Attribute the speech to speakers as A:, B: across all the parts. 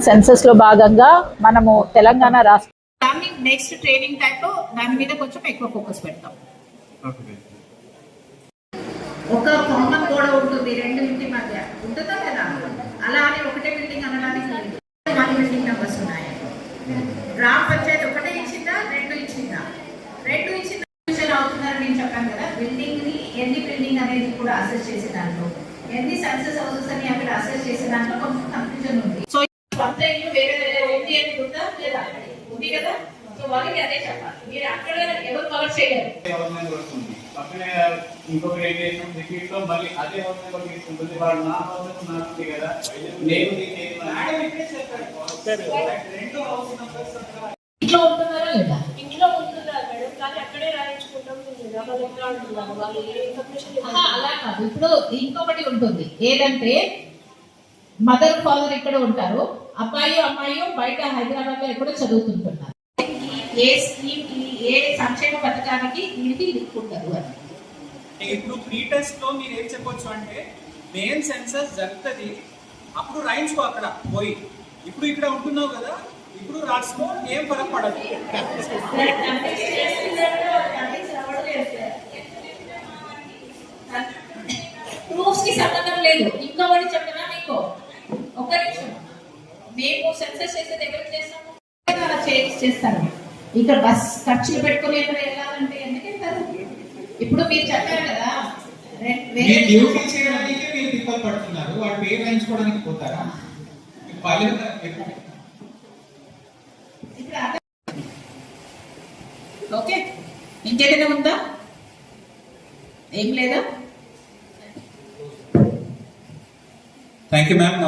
A: Census లో భాగంగా మనము తెలంగాణ రాష్ట్ర
B: దాన్ని నెక్స్ట్ ట్రైనింగ్ టైంలో దాని మీద కొంచెం ఎక్కువ ఫోకస్ పెడతాం. ఒక కామన్ గోడ ఉంటుంది రెండు ఇంటి మధ్య ఉంటుందా కదా, అలా అని ఒకటే బిల్డింగ్ అనడానికి లేదు. 1 బిల్డింగ్ నెంబర్స్ ఉన్నాయి. గ్రామ పంచాయతీ ఒకటే ఇచ్చిందా రెండు ఇచ్చిందా అవుతుందని నేను చెప్పాను కదా. బిల్డింగ్ ని ఎన్ని బిల్డింగ్ అనేది కూడా అసెస్ చేసే దాంట్లో, ఎన్ని సక్సెస్ హౌసెస్ అని అక్కడ అసెస్ చేసే దాంట్లో కొంచెం కన్ఫ్యూజన్ ఉంది. సో కొత్త ఇల్లు వేరే వేరే ఉంది అని ఉందా లేదా, ఉంది కదా. సో వాళ్ళకి అదే చెప్పాలి. మీరు అక్కడ ఎవరు కవర్ చేయలేరు.
C: ఇంకొక రిపీట్లో మళ్ళీ అదే హౌస్ తీసుకుంటుంది. వాళ్ళు నా హౌస్ నాకుంది కదా, నేను
B: ఇంట్లో ఉంటున్నారా లేదా?
D: ఇంట్లో ఉంటున్నారు మేడం, కానీ అక్కడే రాయించుకుంటాం.
B: అలా కాదు. ఇప్పుడు ఇంకొకటి ఉంటుంది ఏదంటే మదర్ ఫాదర్ ఇక్కడ ఉంటారు, అబ్బాయి అమ్మాయి బయట హైదరాబాద్ లో ఎక్కడో చదువుతుంటున్నారు. ఏ స్కీమ్ ఏ సంక్షేమ పథకానికి వీరికి లిక్కుంటారు అని.
E: ఇప్పుడు ప్రీ టెస్ట్ లో మీరు ఏం చెప్పొచ్చు అంటే మెయిన్ సెన్సస్ జరుగుతుంది, అప్పుడు రాయించుకో అక్కడ పోయి. ఇప్పుడు ఇక్కడ ఉంటున్నావు కదా, ఇప్పుడు రాసుకో, ఏం ఫరక్ పడదు.
B: ప్రూఫ్స్ కి సంబంధం లేదు. ఇంకొకటి చెప్పనా మీకు, ఒక నిమిషం. మేము సెన్సస్ చేసేది ఎవరికి చేస్తాము, చేస్తాను. ఇక్కడ బస్ ఖర్చులు పెట్టుకుని ఎక్కడ వెళ్ళాలంటే ఎందుకు వెళ్తారు? ఇప్పుడు మీరు చెప్పారు కదా,
C: పడుతున్నారు, వాడు పేరు రాయించుకోవడానికి పోతారా?
B: ఓకే, ఇంకేదైనా ఉందా? ఏం లేదా?
E: Thank you ma'am.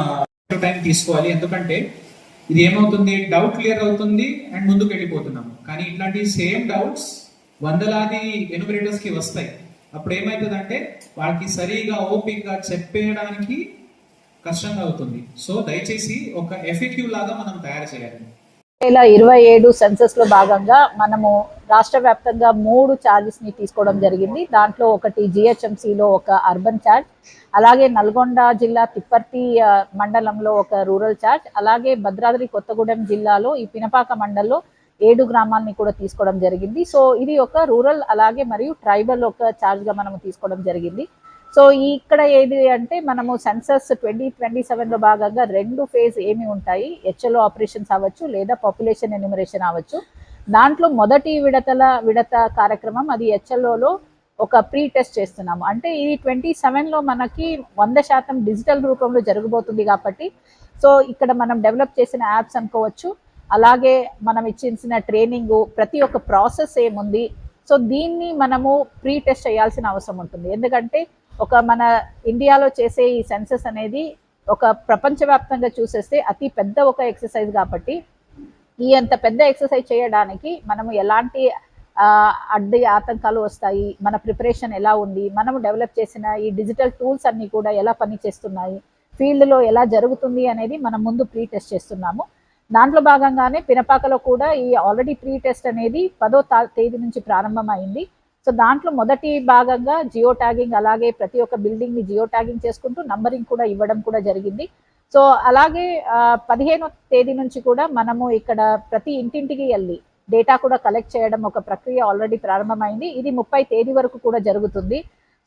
E: టైం తీసుకోవాలి, ఎందుకంటే ఇది ఏమవుతుంది, డౌట్ క్లియర్ అవుతుంది అండ్ ముందుకు వెళ్ళిపోతున్నాము. కానీ ఇట్లాంటి సేమ్ డౌట్స్ వందలాది ఎన్యూమరేటర్స్ కి వస్తాయి. అప్పుడు ఏమవుతుందంటే వాళ్ళకి సరిగా ఓపిక్గా చెప్పేయడానికి కష్టంగా అవుతుంది. సో దయచేసి ఒక ఎఫెక్టివ్ లాగా మనం తయారు చేయాలి.
A: 2027 సెన్సస్ లో భాగంగా మనము రాష్ట్ర వ్యాప్తంగా 3 ఛార్జెస్ ని తీసుకోవడం జరిగింది. దాంట్లో ఒకటి జిహెచ్ఎంసిలో ఒక అర్బన్ ఛార్జ్, అలాగే నల్గొండ జిల్లా తిప్పర్తి మండలంలో ఒక రూరల్ ఛార్జ్, అలాగే భద్రాద్రి కొత్తగూడెం జిల్లాలో ఈ పినపాక మండలంలో 7 గ్రామాలని కూడా తీసుకోవడం జరిగింది. సో ఇది ఒక రూరల్ అలాగే మరియు ట్రైబల్ ఒక ఛార్జ్గా మనము తీసుకోవడం జరిగింది. సో ఇక్కడ ఏది అంటే మనము సెన్సస్ 2027 లో భాగంగా 2 ఫేజ్ ఏమి ఉంటాయి, హెచ్ఎల్ఓ ఆపరేషన్స్ అవ్వచ్చు లేదా పాపులేషన్ ఎన్యూమరేషన్ అవ్వచ్చు. దాంట్లో మొదటి విడత కార్యక్రమం అది హెచ్ఎల్ఓలో ఒక ప్రీ టెస్ట్ చేస్తున్నాము. అంటే ఇది 27లో మనకి 100% డిజిటల్ రూపంలో జరగబోతుంది కాబట్టి, సో ఇక్కడ మనం డెవలప్ చేసిన యాప్స్ అనుకోవచ్చు, అలాగే మనం ఇచ్చిన ట్రైనింగ్ ప్రతి ఒక్క ప్రాసెస్ ఏముంది. సో దీన్ని మనము ప్రీ టెస్ట్ చేయాల్సిన అవసరం ఉంటుంది. ఎందుకంటే మన ఇండియాలో చేసే ఈ సెన్సస్ అనేది ఒక ప్రపంచవ్యాప్తంగా చూసేస్తే అతి పెద్ద ఒక ఎక్సర్సైజ్ కాబట్టి, ఈ అంత పెద్ద ఎక్సర్సైజ్ చేయడానికి మనము ఎలాంటి అడ్డు ఆతంకాలు వస్తాయి, మన ప్రిపరేషన్ ఎలా ఉంది, మనము డెవలప్ చేసిన ఈ డిజిటల్ టూల్స్ అన్నీ కూడా ఎలా పనిచేస్తున్నాయి, ఫీల్డ్లో ఎలా జరుగుతుంది అనేది మనం ముందు ప్రీ టెస్ట్ చేస్తున్నాము. దాంట్లో భాగంగానే పినపాకలో కూడా ఈ ఆల్రెడీ ప్రీ టెస్ట్ అనేది 10వ తేదీ నుంచి ప్రారంభమైంది. సో దాంట్లో మొదటి భాగంగా జియో ట్యాగింగ్, అలాగే ప్రతి ఒక్క బిల్డింగ్ని జియో ట్యాగింగ్ చేసుకుంటూ నంబరింగ్ కూడా ఇవ్వడం కూడా జరిగింది. సో అలాగే 15వ తేదీ నుంచి కూడా మనము ఇక్కడ ప్రతి ఇంటింటికి వెళ్ళి డేటా కూడా కలెక్ట్ చేయడం ఒక ప్రక్రియ ఆల్రెడీ ప్రారంభమైంది. ఇది 30 తేదీ వరకు కూడా జరుగుతుంది.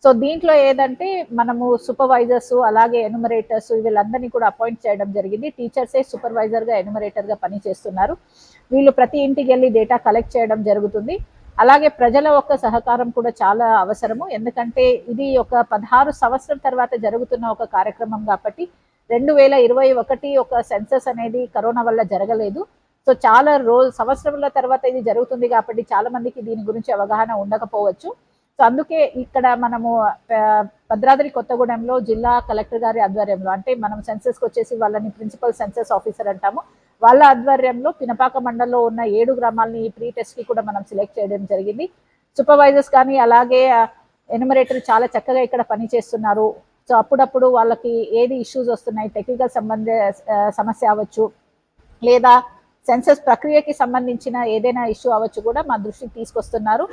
A: సో దీంట్లో ఏదంటే మనము సూపర్వైజర్స్ అలాగే ఎన్యూమరేటర్స్ వీళ్ళందరినీ కూడా అపాయింట్ చేయడం జరిగింది. టీచర్సే సూపర్వైజర్గా ఎన్యూమరేటర్గా పనిచేస్తున్నారు. వీళ్ళు ప్రతి ఇంటికి వెళ్ళి డేటా కలెక్ట్ చేయడం జరుగుతుంది. అలాగే ప్రజల యొక్క సహకారం కూడా చాలా అవసరము. ఎందుకంటే ఇది ఒక 16 సంవత్సరం తర్వాత జరుగుతున్న ఒక కార్యక్రమం కాబట్టి 2021 ఒక సెన్సస్ అనేది కరోనా వల్ల జరగలేదు. సో చాలా సంవత్సరాల తర్వాత ఇది జరుగుతుంది కాబట్టి చాలా మందికి దీని గురించి అవగాహన ఉండకపోవచ్చు. సో అందుకే ఇక్కడ మనము భద్రాద్రి కొత్తగూడెంలో జిల్లా కలెక్టర్ గారి ఆధ్వర్యంలో, అంటే మనం సెన్సస్కి వచ్చేసి వాళ్ళని ప్రిన్సిపల్ సెన్సస్ ఆఫీసర్ అంటాము, వాళ్ళ ఆధ్వర్యంలో పినపాక మండలంలో ఉన్న 7 గ్రామాలని ప్రీ టెస్ట్కి కూడా మనం సెలెక్ట్ చేయడం జరిగింది. సూపర్వైజర్స్ కానీ అలాగే ఎన్యూమరేటర్ చాలా చక్కగా ఇక్కడ పనిచేస్తున్నారు. సో అప్పుడప్పుడు వాళ్ళకి ఏది ఇష్యూస్ వస్తున్నాయి, టెక్నికల్ సమస్య అవ్వచ్చు లేదా సెన్సస్ ప్రక్రియకి సంబంధించిన ఏదైనా ఇష్యూ అవ్వచ్చు కూడా మా దృష్టికి తీసుకొస్తున్నారు.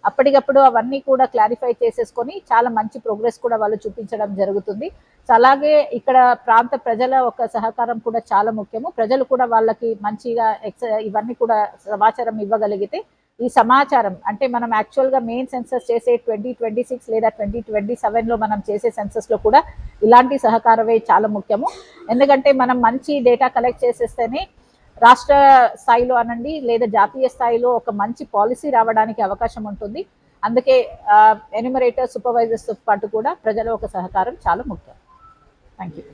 A: అప్పటికప్పుడు అవన్నీ కూడా క్లారిఫై చేసేసుకొని చాలా మంచి ప్రోగ్రెస్ కూడా వాళ్ళు చూపించడం జరుగుతుంది. సో అలాగే ఇక్కడ ప్రాంత ప్రజల ఒక సహకారం కూడా చాలా ముఖ్యము. ప్రజలు కూడా వాళ్ళకి మంచిగా ఇవన్నీ కూడా సమాచారం ఇవ్వగలిగితే ఈ సమాచారం అంటే మనం యాక్చువల్గా మెయిన్ సెన్సస్ చేసే 2026 లేదా 2027లో మనం చేసే సెన్సస్లో కూడా ఇలాంటి సహకారమే చాలా ముఖ్యము. ఎందుకంటే మనం మంచి డేటా కలెక్ట్ చేసేస్తేనే రాష్ట్ర స్థాయిలో అనండి లేదా జాతీయ స్థాయిలో ఒక మంచి పాలసీ రావడానికి అవకాశం ఉంటుంది. అందుకే ఎన్యూమరేటర్ సూపర్వైజర్స్తో పాటు కూడా ప్రజల ఒక సహకారం చాలా ముఖ్యం. Thank you.